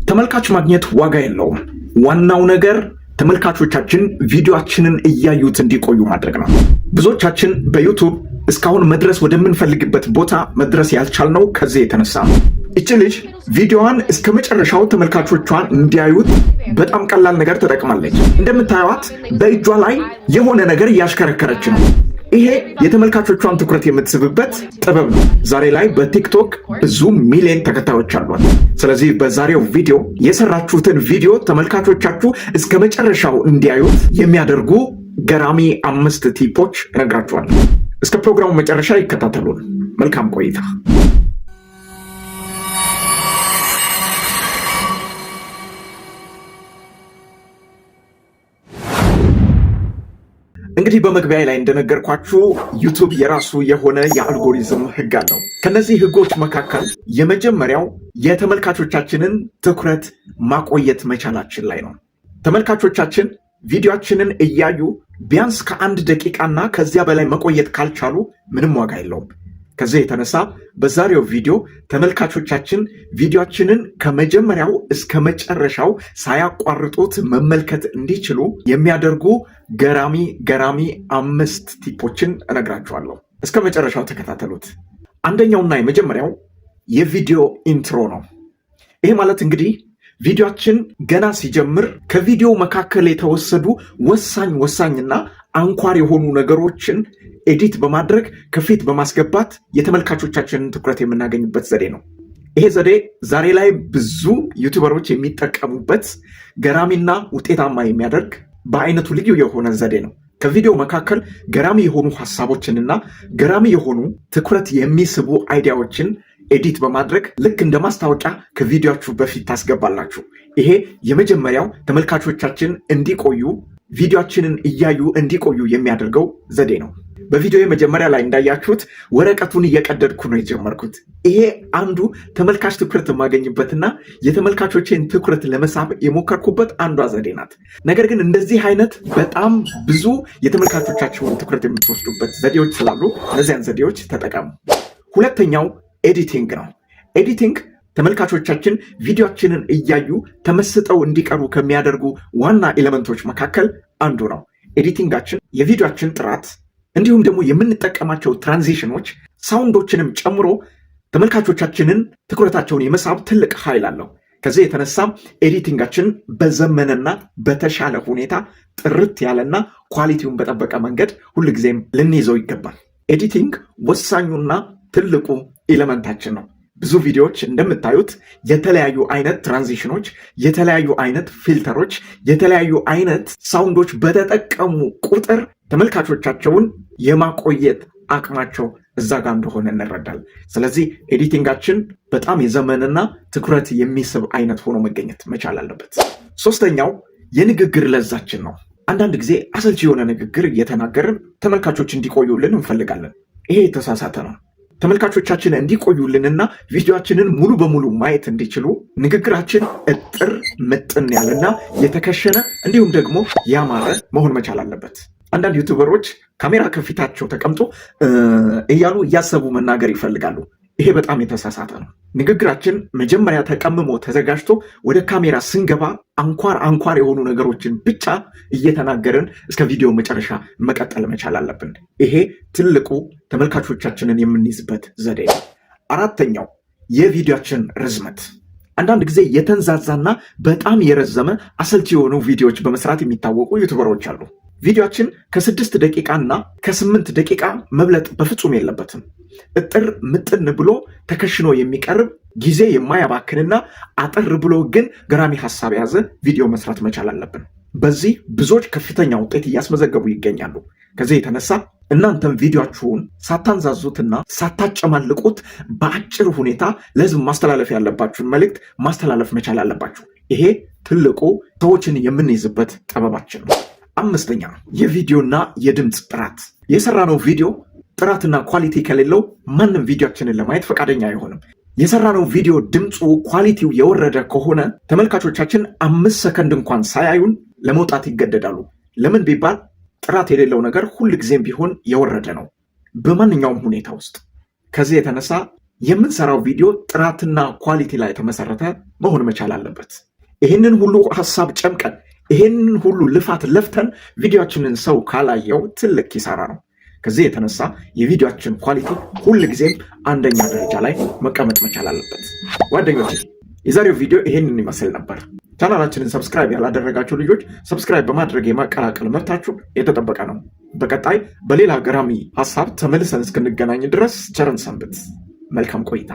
ተመልካች ማግኘት ዋጋ የለውም። ዋናው ነገር ተመልካቾቻችን ቪዲዮአችንን እያዩት እንዲቆዩ ማድረግ ነው። ብዙዎቻችን በዩቲዩብ እስካሁን መድረስ ወደምንፈልግበት ቦታ መድረስ ያልቻልነው ከዚህ የተነሳ ነው። እቺ ልጅ ቪዲዮዋን እስከ መጨረሻው ተመልካቾቿን እንዲያዩት በጣም ቀላል ነገር ተጠቅማለች። እንደምታዩት በእጇ ላይ የሆነ ነገር እያሽከረከረች ነው። ይሄ የተመልካቾቿን ትኩረት የምትስብበት ጥበብ ነው። ዛሬ ላይ በቲክቶክ ብዙ ሚሊዮን ተከታዮች አሏት። ስለዚህ በዛሬው ቪዲዮ የሰራችሁትን ቪዲዮ ተመልካቾቻችሁ እስከ መጨረሻው እንዲያዩት የሚያደርጉ ገራሚ 5 ቲፖች እነግራችኋለሁ። እስከ ፕሮግራሙ መጨረሻ ይከታተሉን። መልካም ቆይታ። እንግዲህ በመግቢያ ላይ እንደነገርኳችሁ ዩቲዩብ የራሱ የሆነ የአልጎሪዝም ህግ አለው። ከነዚህ ህጎች መካከል የመጀመሪያው የተመልካቾቻችንን ትኩረት ማቆየት መቻላችን ላይ ነው። ተመልካቾቻችን ቪዲዮአችንን እያዩ ቢያንስ ከ1 ደቂቃና ከዚያ በላይ መቆየት ካልቻሉ ምንም ዋጋ የለውም። ከዚህ የተነሳ በዛሬው ቪዲዮ ተመልካቾቻችን ቪዲዮአችንን ከመጀመሪያው እስከ መጨረሻው ሳያቋርጡት መመልከት እንዲችሉ የሚያደርጉ ገራሚ 5 ቲፖችን እነግራችኋለሁ። እስከ መጨረሻው ተከታተሉት። አንደኛውና የመጀመሪያው የቪዲዮ ኢንትሮ ነው። ይሄ ማለት እንግዲህ ቪዲዮአችን ገና ሲጀምር ከቪዲዮ መካከል የተወሰዱ ወሳኝና አንኳር የሆኑ ነገሮችን ኤዲት በማድረግ ከፊት በማስገባት የተመልካቾቻችንን ትኩረት የምናገኝበት ዘዴ ነው። ይሄ ዘዴ ዛሬ ላይ ብዙ ዩቲዩበሮች የሚጠቀሙበት ገራሚና ውጤታማ የሚያደርግ በአይነቱ ልዩ የሆነ ዘዴ ነው። ከቪዲዮ መካከል ገራሚ የሆኑ ሐሳቦችንና ገራሚ የሆኑ ትኩረት የሚስቡ አይዲያዎችን ኤዲት በማድረግ ልክ እንደ ማስታወቂያ ከቪዲዮአችሁ በፊት ታስገባላችሁ። ይሄ የመጀመሪያው ተመልካቾቻችን እንዲቆዩ ቪዲዮአችንን እያዩ እንዲቆዩ የሚያደርገው ዘዴ ነው። በቪዲዮ መጀመሪያ ላይ እንዳያችሁት ወረቀቱን እየቀደድኩ ነው የጀመርኩት። ይሄ አንዱ ተመልካች ትኩረት የማገኝበትና የተመልካቾችን ትኩረት ለመሳብ የሞከርኩበት አንዷ ዘዴ ናት። ነገር ግን እንደዚህ አይነት በጣም ብዙ የተመልካቾቻችሁን ትኩረት የምትወስዱበት ዘዴዎች ስላሉ እነዚያን ዘዴዎች ተጠቀሙ። ሁለተኛው ኤዲቲንግ ነው። ኤዲቲንግ ተመልካቾቻችን ቪዲዮአችንን እያዩ ተመስጠው እንዲቀሩ ከሚያደርጉ ዋና ኤሌመንቶች መካከል አንዱ ነው። ኤዲቲንጋችን የቪዲዮአችን ጥራት እንዲሁም ደግሞ የምንጠቀማቸው ትራንዚሽኖች ሳውንዶችንም ጨምሮ ተመልካቾቻችንን ትኩረታቸውን የመሳብ ትልቅ ኃይል አለው። ከዚህ የተነሳ ኤዲቲንጋችን በዘመነና በተሻለ ሁኔታ ጥርት ያለና ኳሊቲውን በጠበቀ መንገድ ሁልጊዜም ልንይዘው ይገባል። ኤዲቲንግ ወሳኙና ትልቁ ኤሌመንታችን ነው። ብዙ ቪዲዮዎች እንደምታዩት የተለያዩ አይነት ትራንዚሽኖች፣ የተለያዩ አይነት ፊልተሮች፣ የተለያዩ አይነት ሳውንዶች በተጠቀሙ ቁጥር ተመልካቾቻቸውን የማቆየት አቅማቸው እዛ ጋር እንደሆነ እንረዳለን። ስለዚህ ኤዲቲንጋችን በጣም የዘመንና ትኩረት የሚስብ አይነት ሆኖ መገኘት መቻል አለበት። ሶስተኛው የንግግር ለዛችን ነው። አንዳንድ ጊዜ አሰልቺ የሆነ ንግግር እየተናገርን ተመልካቾች እንዲቆዩልን እንፈልጋለን። ይሄ የተሳሳተ ነው። ተመልካቾቻችን እንዲቆዩልንና ቪዲዮአችንን ሙሉ በሙሉ ማየት እንዲችሉ ንግግራችን እጥር ምጥን ያለና የተከሸነ እንዲሁም ደግሞ ያማረ መሆን መቻል አለበት። አንዳንድ ዩቲዩበሮች ካሜራ ከፊታቸው ተቀምጦ እያሉ እያሰቡ መናገር ይፈልጋሉ። ይሄ በጣም የተሳሳተ ነው። ንግግራችን መጀመሪያ ተቀምሞ ተዘጋጅቶ ወደ ካሜራ ስንገባ አንኳር የሆኑ ነገሮችን ብቻ እየተናገርን እስከ ቪዲዮ መጨረሻ መቀጠል መቻል አለብን። ይሄ ትልቁ ተመልካቾቻችንን የምንይዝበት ዘዴ ነው። አራተኛው የቪዲዮአችን ርዝመት። አንዳንድ ጊዜ የተንዛዛና በጣም የረዘመ አሰልቺ የሆኑ ቪዲዮዎች በመስራት የሚታወቁ ዩቲዩበሮች አሉ። ቪዲዮአችን ከ6 ደቂቃና ከ8 ደቂቃ መብለጥ በፍጹም የለበትም። እጥር ምጥን ብሎ ተከሽኖ የሚቀርብ ጊዜ የማያባክንና አጠር ብሎ ግን ገራሚ ሐሳብ የያዘ ቪዲዮ መስራት መቻል አለብን። በዚህ ብዙዎች ከፍተኛ ውጤት እያስመዘገቡ ይገኛሉ። ከዚህ የተነሳ እናንተም ቪዲዮአችሁን ሳታንዛዙትና ሳታጨማልቁት በአጭር ሁኔታ ለህዝብ ማስተላለፍ ያለባችሁን መልእክት ማስተላለፍ መቻል አለባችሁ። ይሄ ትልቁ ሰዎችን የምንይዝበት ጥበባችን ነው። አምስተኛ የቪዲዮና የድምፅ ጥራት። የሰራነው ቪዲዮ ጥራትና ኳሊቲ ከሌለው ማንም ቪዲዮአችንን ለማየት ፈቃደኛ አይሆንም። የሰራነው ቪዲዮ ድምፁ ኳሊቲው የወረደ ከሆነ ተመልካቾቻችን 5 ሰከንድ እንኳን ሳያዩን ለመውጣት ይገደዳሉ። ለምን ቢባል ጥራት የሌለው ነገር ሁልጊዜም ቢሆን የወረደ ነው በማንኛውም ሁኔታ ውስጥ። ከዚህ የተነሳ የምንሰራው ቪዲዮ ጥራትና ኳሊቲ ላይ የተመሰረተ መሆን መቻል አለበት። ይህንን ሁሉ ሀሳብ ጨምቀን ይህንን ሁሉ ልፋት ለፍተን ቪዲዮችንን ሰው ካላየው ትልቅ ኪሳራ ነው። ከዚህ የተነሳ የቪዲዮችን ኳሊቲ ሁል ጊዜም አንደኛ ደረጃ ላይ መቀመጥ መቻል አለበት። ጓደኞች የዛሬው ቪዲዮ ይህንን ይመስል ነበር። ቻናላችንን ሰብስክራይብ ያላደረጋችሁ ልጆች ሰብስክራይብ በማድረግ የማቀላቀል መብታችሁ የተጠበቀ ነው። በቀጣይ በሌላ ገራሚ ሀሳብ ተመልሰን እስክንገናኝ ድረስ ቸርን ሰንብት። መልካም ቆይታ